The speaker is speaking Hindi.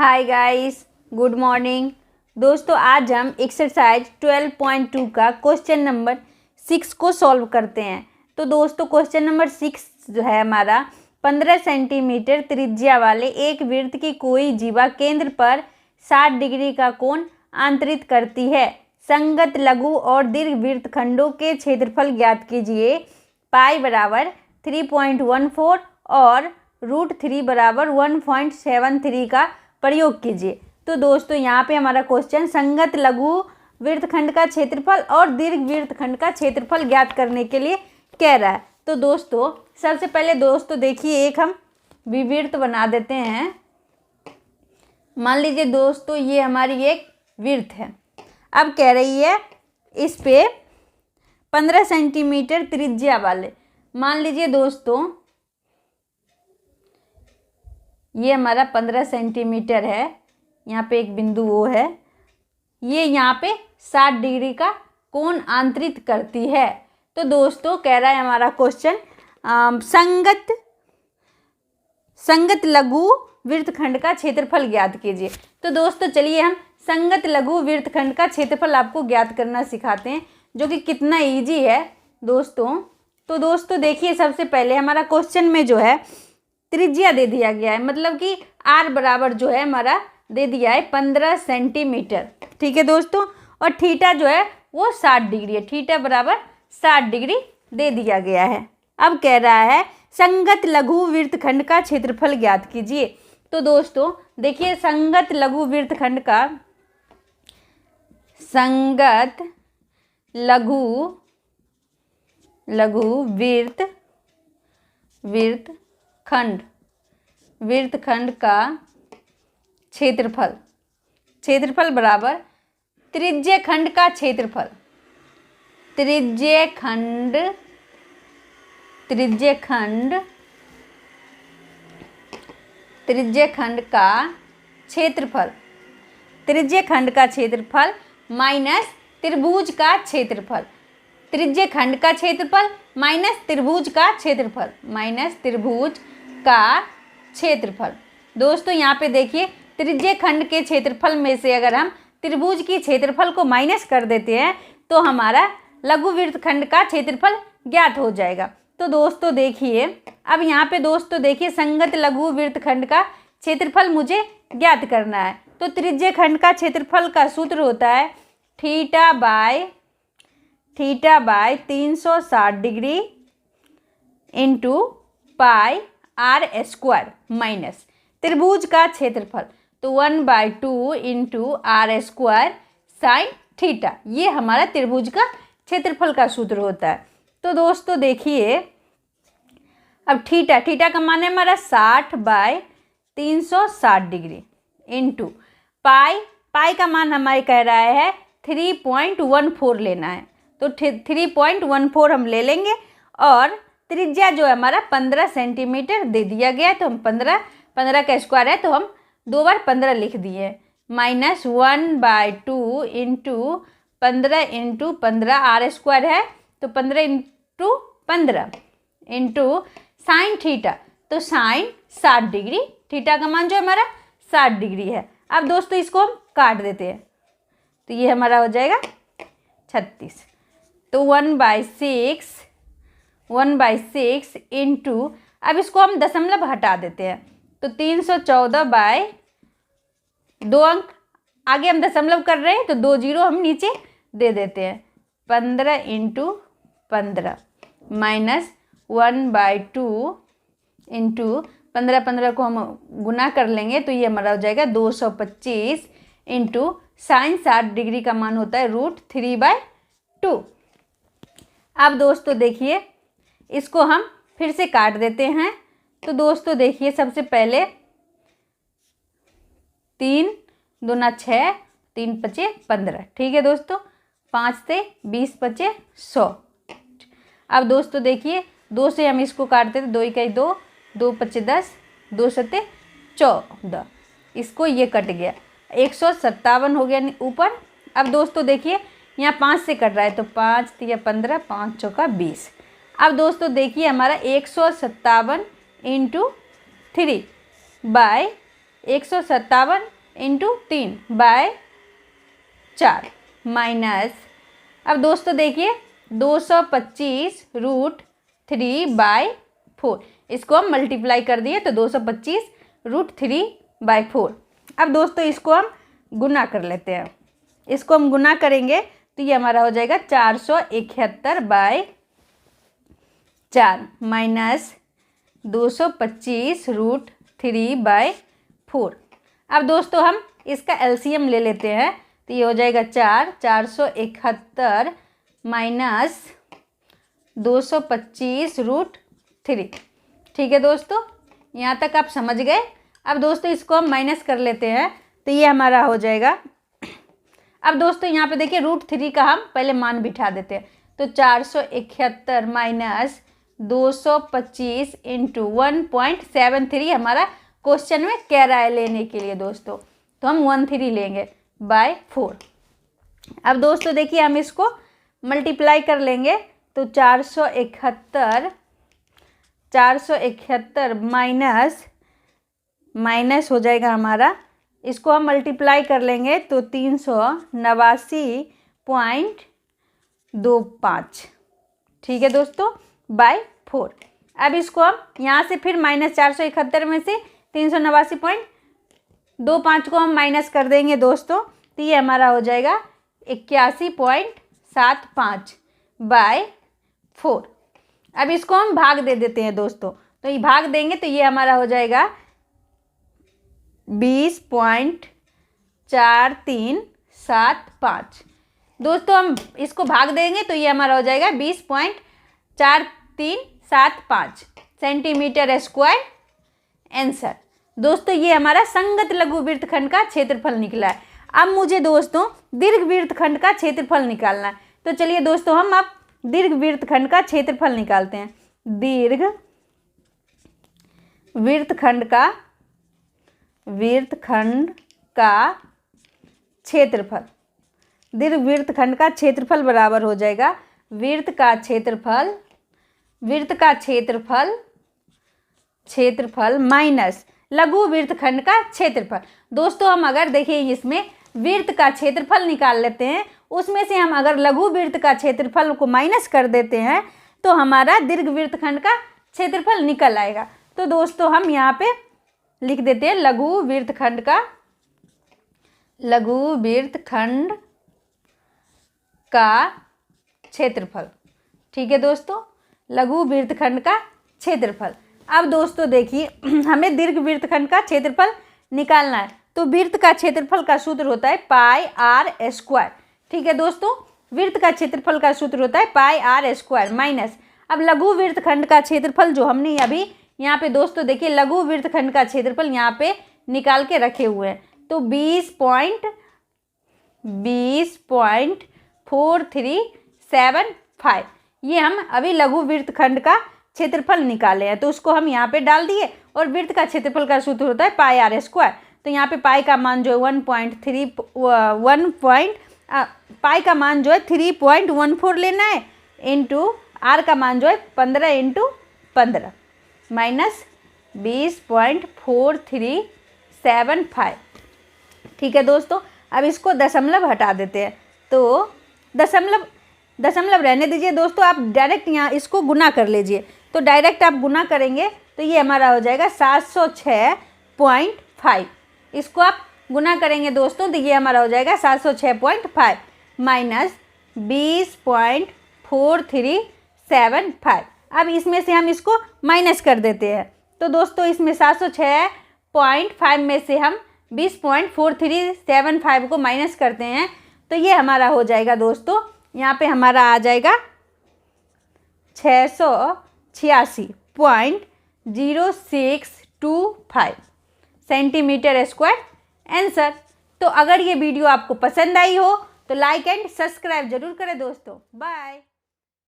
Hi guys, good morning. दोस्तों आज हम एक्सरसाइज 12.2 का क्वेश्चन नंबर 6 को सॉल्व करते हैं। तो दोस्तों क्वेश्चन नंबर 6 जो है हमारा 15 सेंटीमीटर त्रिज्या वाले एक वृत्त की कोई जीवा केंद्र पर 60 डिग्री का कोण आंतरित करती है। संगत लघु और दीर्घ वृत्तखंडों के क्षेत्रफल ज्ञात कीजिए। पाई बराबर 3.14 और √3 बराबर 1.73 का प्रयोग कीजिए। तो दोस्तों यहाँ पे हमारा क्वेश्चन संगत लघु वृत्तखंड का क्षेत्रफल और दीर्घ वृत्तखंड का क्षेत्रफल ज्ञात करने के लिए कह रहा है। तो दोस्तों सबसे पहले दोस्तों देखिए एक हम विवृत्त बना देते हैं। मान लीजिए दोस्तों ये हमारी एक वृत्त है। अब कह रही है इस पे 15 सेंटीमीटर त्रिज्या वाले, मान लीजिए दोस्तों ये हमारा 15 सेंटीमीटर है। यहाँ पे एक बिंदु O है, ये यहाँ पे 60 डिग्री का कोण आंतरित करती है। तो दोस्तों कह रहा है हमारा क्वेश्चन संगत लघु वृत्तखंड का क्षेत्रफल ज्ञात कीजिए। तो दोस्तों चलिए हम संगत लघु वृत्तखंड का क्षेत्रफल आपको ज्ञात करना सिखाते हैं, जो कि कितना इजी है दोस्तों। तो दोस्तों देखिए सबसे पहले हमारा क्वेश्चन में जो है त्रिज्या दे दिया गया है, मतलब कि r बराबर जो है हमारा दे दिया है 15 सेंटीमीटर। ठीक है दोस्तों, और थीटा जो है वो 60 डिग्री है। थीटा बराबर 60 डिग्री दे दिया गया है। अब कह रहा है संगत लघु वृत्तखंड का क्षेत्रफल ज्ञात कीजिए। तो दोस्तों देखिए संगत लघु वृत्तखंड का संगत लघु वृत्तखंड का क्षेत्रफल बराबर त्रिज्य खंड का क्षेत्रफल, त्रिज्य खंड का क्षेत्रफल माइनस त्रिभुज का क्षेत्रफल, त्रिज्य खंड का क्षेत्रफल माइनस त्रिभुज का क्षेत्रफल। दोस्तों यहाँ पे देखिए त्रिज्य खंड के क्षेत्रफल में से अगर हम त्रिभुज की क्षेत्रफल को माइनस कर देते हैं तो हमारा लघु वृत्तखंड का क्षेत्रफल ज्ञात हो जाएगा। तो दोस्तों देखिए अब यहाँ पे दोस्तों देखिए संगत लघु वृत्तखंड का क्षेत्रफल मुझे ज्ञात करना है। तो त्रिज्य खंड का क्षेत्रफल का सूत्र होता है theta by 360 degree into pi r² minus त्रिभुज का क्षेत्रफल, तो 1/2 इंटू r² साइन थीटा। ये हमारा त्रिभुज का क्षेत्रफल का सूत्र होता है। तो दोस्तों देखिए अब थीटा का मान है हमारा 60/360 डिग्री इंटू पाई का मान हमारे कह रहा है 3.14 लेना है। तो 3.14 हम ले लेंगे और त्रिज्या जो है हमारा 15 सेंटीमीटर दे दिया गया है। तो हम 15 का स्क्वायर है तो हम 2 बार 15 लिख दिए, माइनस 1/2 इंटू 15 इंटू 15 r² है तो 15 इंटू 15 इंटू साइन थीटा, तो साइन 60 डिग्री। थीटा का मान जो है हमारा 60 डिग्री है। अब दोस्तों इसको हम काट देते हैं तो ये हमारा हो जाएगा 36। तो 1/6 इंटू, अब इसको हम दशमलव हटा देते हैं तो 314/2 अंक आगे हम दशमलव कर रहे हैं तो 2 जीरो हम नीचे दे देते हैं। 15 इंटू 15 माइनस 1/2 इंटू 15 को हम गुना कर लेंगे तो ये हमारा हो जाएगा 225 इंटू साइन 60 डिग्री का मान होता है √3/2। अब दोस्तों देखिए इसको हम फिर से काट देते हैं। तो दोस्तों देखिए सबसे पहले 3 दूना 6, 3 पचे 15। ठीक है दोस्तों, 5 से 20 पचे 100। अब दोस्तों देखिए 2 से हम इसको काटते थे, 2 इकाई 2, 2 पचे 10, 2 सत्ते 14। इसको ये कट गया, 157 हो गया ऊपर। अब दोस्तों देखिए यहाँ 5 से कट रहा है तो 5 3 15, 5 चौका 20। अब दोस्तों देखिए हमारा 157 इंटू 3 बाय 157 इंटू 3/4 माइनस, अब दोस्तों देखिए 225√3/4, इसको हम मल्टीप्लाई कर दिए तो 225√3/4। अब दोस्तों इसको हम गुना कर लेते हैं, इसको हम गुना करेंगे तो ये हमारा हो जाएगा 471/4 माइनस 225√3/4। अब दोस्तों हम इसका एलसीएम ले लेते हैं तो ये हो जाएगा 471 माइनस 225√3। ठीक है दोस्तों, यहाँ तक आप समझ गए। अब दोस्तों इसको हम माइनस कर लेते हैं तो ये हमारा हो जाएगा, अब दोस्तों यहाँ पे देखिए √3 का हम पहले मान बिठा देते हैं तो 471 माइनस 225 इंटू 1.73 हमारा क्वेश्चन में कह रहा है लेने के लिए दोस्तों, तो हम 13 लेंगे बाय 4। अब दोस्तों देखिए हम इसको मल्टीप्लाई कर लेंगे तो 471 माइनस हो जाएगा हमारा, इसको हम मल्टीप्लाई कर लेंगे तो 389.25। ठीक है दोस्तों, बाय 4। अब इसको हम यहाँ से फिर माइनस 471 में से 389.25 को हम माइनस कर देंगे दोस्तों, तो ये हमारा हो जाएगा 81.75/4। अब इसको हम भाग दे देते हैं दोस्तों, तो ये भाग देंगे तो ये हमारा हो जाएगा 20.4375। दोस्तों हम इसको भाग देंगे तो ये हमारा हो जाएगा 20.4375 सेंटीमीटर स्क्वायर आंसर। दोस्तों ये हमारा संगत लघु वृत्तखंड का क्षेत्रफल निकला है। अब मुझे दोस्तों दीर्घ वृत्तखंड का क्षेत्रफल निकालना है, तो चलिए दोस्तों हम अब दीर्घ वृत्तखंड का क्षेत्रफल निकालते हैं। दीर्घ वृत्तखंड का क्षेत्रफल, दीर्घ वृत्तखंड का क्षेत्रफल बराबर हो जाएगा वृत्त का क्षेत्रफल माइनस लघु वृत्तखंड का क्षेत्रफल। दोस्तों हम अगर देखिए इसमें वृत्त का क्षेत्रफल निकाल लेते हैं, उसमें से हम अगर लघु वृत्त का क्षेत्रफल को माइनस कर देते हैं तो हमारा दीर्घ वृत्तखंड का क्षेत्रफल निकल आएगा। तो दोस्तों हम यहाँ पे लिख देते हैं लघु वृत्तखंड का क्षेत्रफल। ठीक है दोस्तों, लघु वृत्तखंड का क्षेत्रफल। अब दोस्तों देखिए हमें दीर्घ वृत्तखंड का क्षेत्रफल निकालना है, तो वृत्त का क्षेत्रफल का सूत्र होता है πr²। ठीक है दोस्तों, वृत्त का क्षेत्रफल का सूत्र होता है πr² माइनस, अब लघु वृत्तखंड का क्षेत्रफल जो हमने अभी यहाँ पे दोस्तों देखिए लघु वृत्तखंड का क्षेत्रफल यहाँ पे निकाल के रखे हुए हैं, तो 20.4375 ये हम अभी लघु वृत्तखंड का क्षेत्रफल निकाले हैं, तो उसको हम यहाँ पे डाल दिए। और वृत्त का क्षेत्रफल का सूत्र होता है πr², तो यहाँ पे पाई का मान जो है 3.14 लेना है, इंटू आर का मान जो है 15 × 15 माइनस 20.4375। ठीक है दोस्तों, अब इसको दशमलव हटा देते हैं, तो दशमलव रहने दीजिए दोस्तों, आप डायरेक्ट यहाँ इसको गुना कर लीजिए। तो डायरेक्ट आप गुना करेंगे तो ये हमारा हो जाएगा 706.5। इसको आप गुना करेंगे दोस्तों तो ये हमारा हो जाएगा 706.5 माइनस 20.4375। अब इसमें से हम इसको माइनस कर देते हैं, तो दोस्तों इसमें 706.5 में से हम 20.4375 को माइनस करते हैं, तो ये हमारा हो जाएगा दोस्तों, यहाँ पे हमारा आ जाएगा 686.0625 सेंटीमीटर स्क्वायर आंसर। तो अगर ये वीडियो आपको पसंद आई हो तो लाइक एंड सब्सक्राइब जरूर करें दोस्तों। बाय।